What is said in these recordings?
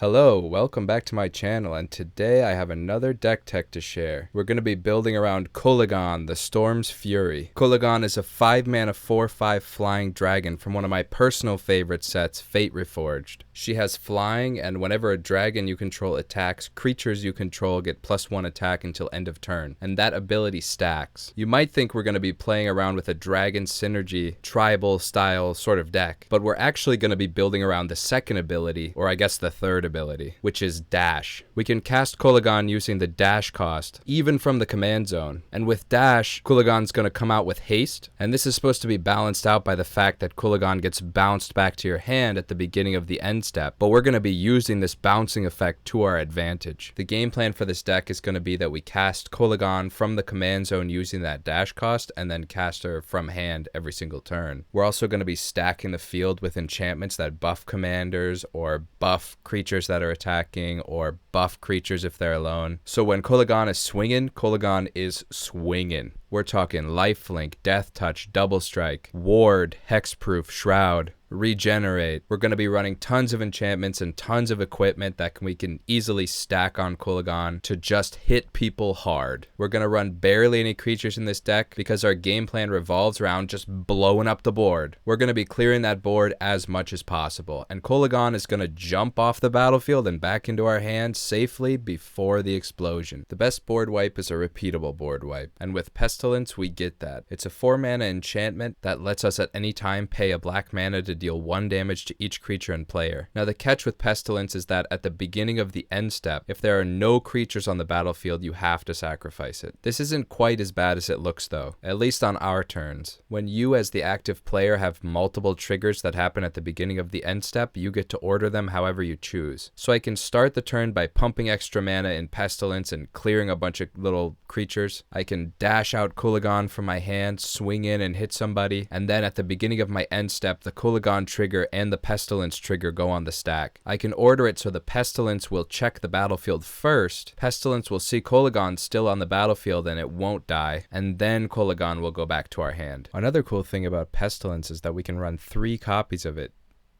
Hello, welcome back to my channel, and today I have another deck tech to share. We're going to be building around Kolaghan, the Storm's Fury. Kolaghan is a 5-mana 4/5 flying dragon from one of my personal favorite sets, Fate Reforged. She has flying, and whenever a dragon you control attacks, creatures you control get +1 attack until end of turn, and that ability stacks. You might think we're going to be playing around with a dragon synergy, tribal style sort of deck, but we're actually going to be building around the second ability, or I guess the third ability, which is Dash. We can cast Kolaghan using the Dash cost, even from the command zone. And with Dash, Kolaghan's going to come out with Haste, and this is supposed to be balanced out by the fact that Kolaghan gets bounced back to your hand at the beginning of the end step, but we're going to be using this bouncing effect to our advantage. The game plan for this deck is going to be that we cast Kolaghan from the command zone using that Dash cost, and then cast her from hand every single turn. We're also going to be stacking the field with enchantments that buff commanders, or buff creatures that are attacking, or buff creatures if they're alone. So when Kolaghan is swinging, Kolaghan is swinging. We're talking lifelink, death touch, double strike, ward, hexproof, shroud, regenerate. We're going to be running tons of enchantments and tons of equipment that we can easily stack on Kolaghan to just hit people hard. We're going to run barely any creatures in this deck because our game plan revolves around just blowing up the board. We're going to be clearing that board as much as possible, and Kolaghan is going to jump off the battlefield and back into our hands safely before the explosion. The best board wipe is a repeatable board wipe, and with Pestilence we get that. It's a 4-mana enchantment that lets us at any time pay a black mana to deal 1 damage to each creature and player. Now the catch with Pestilence is that at the beginning of the end step, if there are no creatures on the battlefield, you have to sacrifice it. This isn't quite as bad as it looks though, at least on our turns. When you as the active player have multiple triggers that happen at the beginning of the end step, you get to order them however you choose. So I can start the turn by pumping extra mana in Pestilence and clearing a bunch of little creatures. I can dash out Kolaghan from my hand, swing in and hit somebody, and then at the beginning of my end step, the Kolaghan trigger and the Pestilence trigger go on the stack. I can order it so the Pestilence will check the battlefield first. Pestilence will see Kolaghan still on the battlefield and it won't die, and then Kolaghan will go back to our hand. Another cool thing about Pestilence is that we can run 3 copies of it.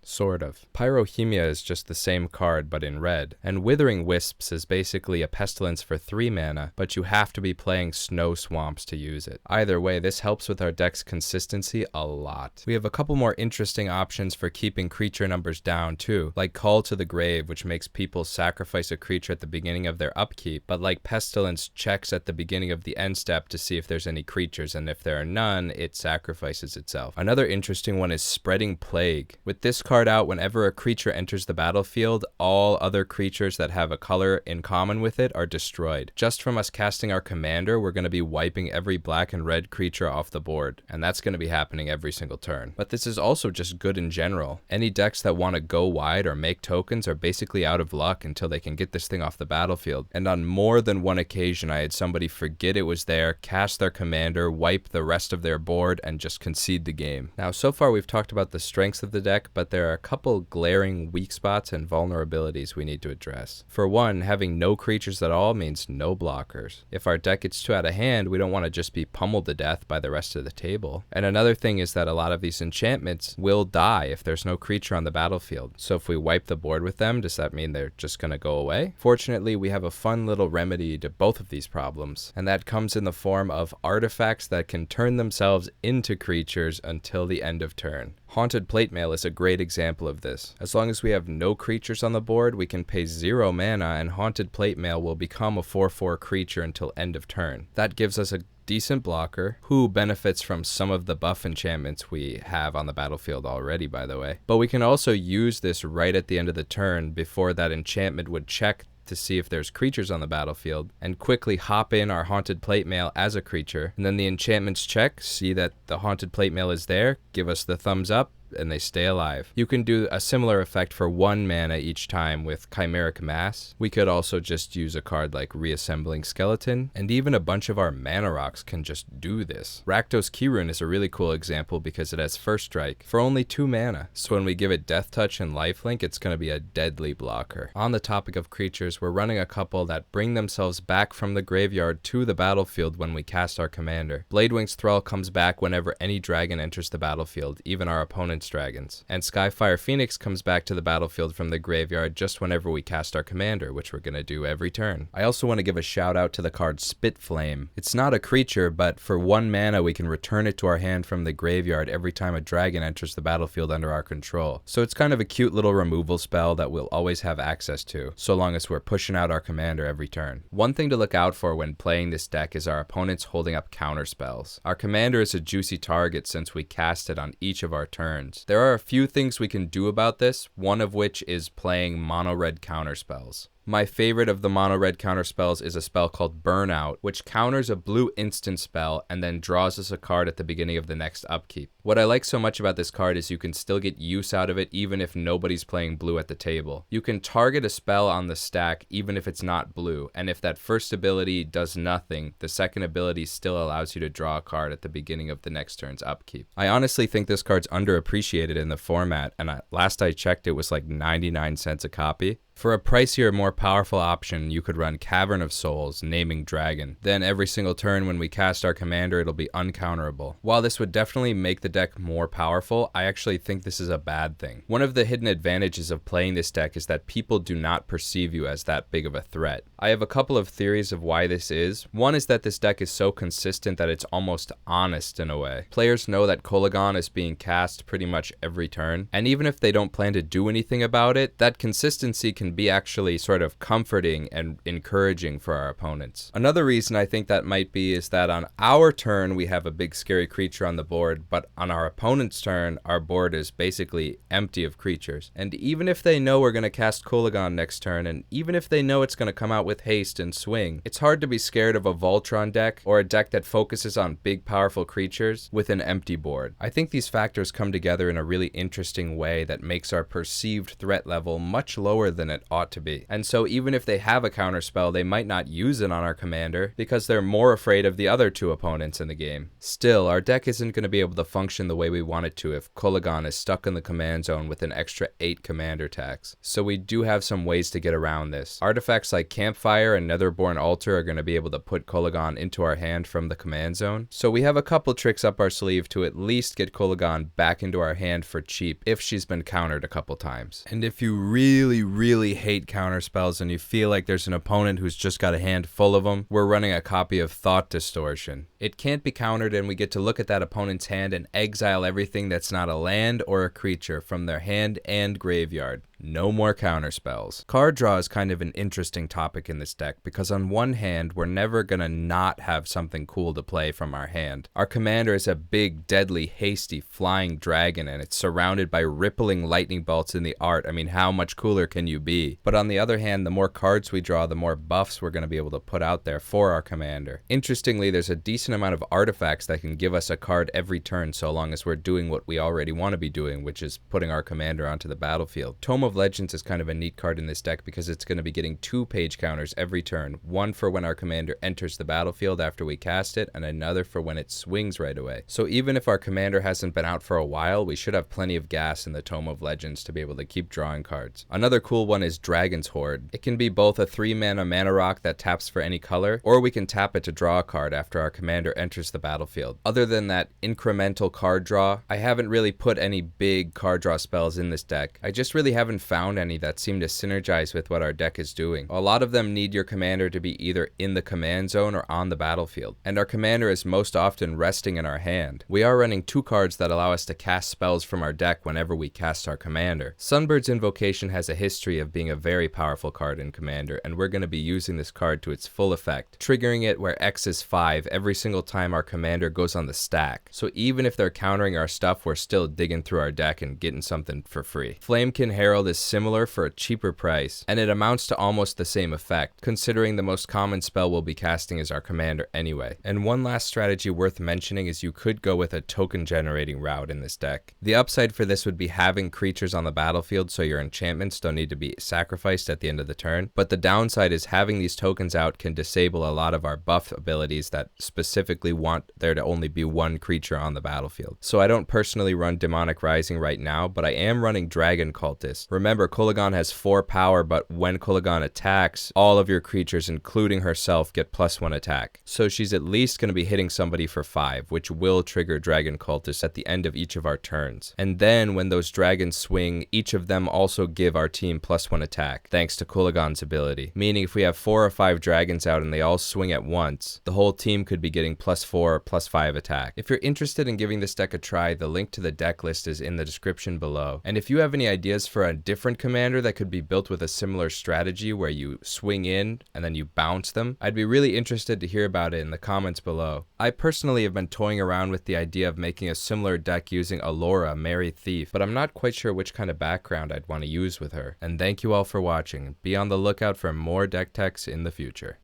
Sort of. Pyrohemia is just the same card but in red, and Withering Wisps is basically a Pestilence for 3 mana, but you have to be playing Snow Swamps to use it. Either way, this helps with our deck's consistency a lot. We have a couple more interesting options for keeping creature numbers down too, like Call to the Grave, which makes people sacrifice a creature at the beginning of their upkeep, but like Pestilence checks at the beginning of the end step to see if there's any creatures, and if there are none, it sacrifices itself. Another interesting one is Spreading Plague. With this card out, whenever a creature enters the battlefield, all other creatures that have a color in common with it are destroyed. Just from us casting our commander, we're going to be wiping every black and red creature off the board, and that's going to be happening every single turn. But this is also just good in general. Any decks that want to go wide or make tokens are basically out of luck until they can get this thing off the battlefield. And on more than one occasion, I had somebody forget it was there, cast their commander, wipe the rest of their board, and just concede the game. Now, so far we've talked about the strengths of the deck, but there are a couple glaring weak spots and vulnerabilities we need to address. For one, having no creatures at all means no blockers. If our deck gets too out of hand, we don't want to just be pummeled to death by the rest of the table. And another thing is that a lot of these enchantments will die if there's no creature on the battlefield. So if we wipe the board with them, does that mean they're just going to go away? Fortunately, we have a fun little remedy to both of these problems, and that comes in the form of artifacts that can turn themselves into creatures until the end of turn. Haunted Plate Mail is a great example of this. As long as we have no creatures on the board, we can pay 0 mana and Haunted Plate Mail will become a 4/4 creature until end of turn. That gives us a decent blocker, who benefits from some of the buff enchantments we have on the battlefield already, by the way. But we can also use this right at the end of the turn before that enchantment would check to see if there's creatures on the battlefield, and quickly hop in our Haunted Plate Mail as a creature, and then the enchantments check, see that the Haunted Plate Mail is there, give us the thumbs up, and they stay alive. You can do a similar effect for 1 mana each time with Chimeric Mass. We could also just use a card like Reassembling Skeleton, and even a bunch of our mana rocks can just do this. Rakdos Keyrune is a really cool example because it has First Strike for only 2 mana, so when we give it Death Touch and Lifelink, it's going to be a deadly blocker. On the topic of creatures, we're running a couple that bring themselves back from the graveyard to the battlefield when we cast our commander. Bladewing's Thrall comes back whenever any dragon enters the battlefield, even our opponent's endurance dragons. And Skyfire Phoenix comes back to the battlefield from the graveyard just whenever we cast our commander, which we're gonna do every turn. I also want to give a shout out to the card Spit Flame. It's not a creature, but for 1 mana we can return it to our hand from the graveyard every time a dragon enters the battlefield under our control. So it's kind of a cute little removal spell that we'll always have access to, so long as we're pushing out our commander every turn. One thing to look out for when playing this deck is our opponents holding up counter spells. Our commander is a juicy target since we cast it on each of our turns. There are a few things we can do about this, one of which is playing mono red counter spells. My favorite of the mono red counter spells is a spell called Burnout, which counters a blue instant spell and then draws us a card at the beginning of the next upkeep. What I like so much about this card is you can still get use out of it even if nobody's playing blue at the table. You can target a spell on the stack even if it's not blue, and if that first ability does nothing, the second ability still allows you to draw a card at the beginning of the next turn's upkeep. I honestly think this card's underappreciated in the format, and last I checked it was like 99 cents a copy. For a pricier, more powerful option, you could run Cavern of Souls, Naming Dragon. Then every single turn when we cast our commander, it'll be uncounterable. While this would definitely make the deck more powerful, I actually think this is a bad thing. One of the hidden advantages of playing this deck is that people do not perceive you as that big of a threat. I have a couple of theories of why this is. One is that this deck is so consistent that it's almost honest in a way. Players know that Kolaghan is being cast pretty much every turn, and even if they don't plan to do anything about it, that consistency can be actually sort of comforting and encouraging for our opponents. Another reason I think that might be is that on our turn we have a big scary creature on the board, but on our opponent's turn our board is basically empty of creatures. And even if they know we're going to cast Kolaghan next turn, and even if they know it's going to come out with haste and swing, it's hard to be scared of a Voltron deck or a deck that focuses on big powerful creatures with an empty board. I think these factors come together in a really interesting way that makes our perceived threat level much lower than it ought to be. And so even if they have a counter spell, they might not use it on our commander because they're more afraid of the other two opponents in the game. Still, our deck isn't going to be able to function the way we want it to if Kolaghan is stuck in the command zone with an extra 8 commander tax. So we do have some ways to get around this. Artifacts like Campfire and Netherborn Altar are going to be able to put Kolaghan into our hand from the command zone. So we have a couple tricks up our sleeve to at least get Kolaghan back into our hand for cheap if she's been countered a couple times. And if you really hate counter spells and you feel like there's an opponent who's just got a hand full of them, we're running a copy of Thought Distortion. It can't be countered and we get to look at that opponent's hand and exile everything that's not a land or a creature from their hand and graveyard. No more counter spells. Card draw is kind of an interesting topic in this deck because on one hand, we're never gonna not have something cool to play from our hand. Our commander is a big, deadly, hasty, flying dragon and it's surrounded by rippling lightning bolts in the art. I mean, how much cooler can you be? But on the other hand, the more cards we draw, the more buffs we're gonna be able to put out there for our commander. Interestingly, there's a decent amount of artifacts that can give us a card every turn so long as we're doing what we already want to be doing, which is putting our commander onto the battlefield. Tome of Legends is kind of a neat card in this deck because it's going to be getting 2 page counters every turn, one for when our commander enters the battlefield after we cast it, and another for when it swings right away. So even if our commander hasn't been out for a while, we should have plenty of gas in the Tome of Legends to be able to keep drawing cards. Another cool one is Dragon's Horde. It can be both a 3-mana mana rock that taps for any color, or we can tap it to draw a card after our commander enters the battlefield. Other than that incremental card draw, I haven't really put any big card draw spells in this deck. I just really haven't found any that seem to synergize with what our deck is doing. A lot of them need your commander to be either in the command zone or on the battlefield, and our commander is most often resting in our hand. We are running 2 cards that allow us to cast spells from our deck whenever we cast our commander. Sunbird's Invocation has a history of being a very powerful card in commander, and we're going to be using this card to its full effect, triggering it where X is 5 every single time our commander goes on the stack. So even if they're countering our stuff, we're still digging through our deck and getting something for free. Flamekin Herald is similar for a cheaper price, and it amounts to almost the same effect, considering the most common spell we'll be casting is our commander anyway. And one last strategy worth mentioning is you could go with a token generating route in this deck. The upside for this would be having creatures on the battlefield so your enchantments don't need to be sacrificed at the end of the turn, but the downside is having these tokens out can disable a lot of our buff abilities that specifically specifically want there to only be one creature on the battlefield. So I don't personally run Demonic Rising right now, but I am running Dragon Cultist. Remember, Kolaghan has 4 power, but when Kolaghan attacks, all of your creatures, including herself, get +1 attack. So she's at least going to be hitting somebody for 5, which will trigger Dragon Cultist at the end of each of our turns. And then when those dragons swing, each of them also give our team +1 attack, thanks to Kolaghan's ability. Meaning if we have 4 or 5 dragons out and they all swing at once, the whole team could be getting +4, +5 attack. If you're interested in giving this deck a try, the link to the deck list is in the description below. And if you have any ideas for a different commander that could be built with a similar strategy where you swing in and then you bounce them, I'd be really interested to hear about it in the comments below. I personally have been toying around with the idea of making a similar deck using Alora, Merry Thief, but I'm not quite sure which kind of background I'd want to use with her. And thank you all for watching. Be on the lookout for more deck techs in the future.